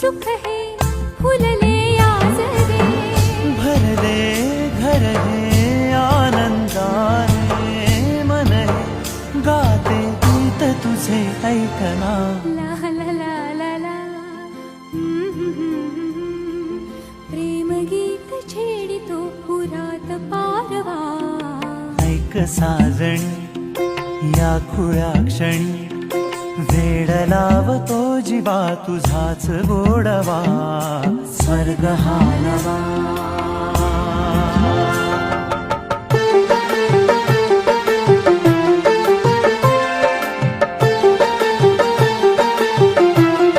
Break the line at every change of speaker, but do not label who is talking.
सुख हे फुलले आज रे,
भरले घर हे आनंदाने, मन हे गाते गीत तुझे ऐकना.
ला ला ला ला ला. प्रेम गीत छेडितो पुरात पारवा.
ऐक साजणी या खुळ्या क्षणी, वेड लावतो जीवा तुझाच गोडवा. स्वर्ग हा नवा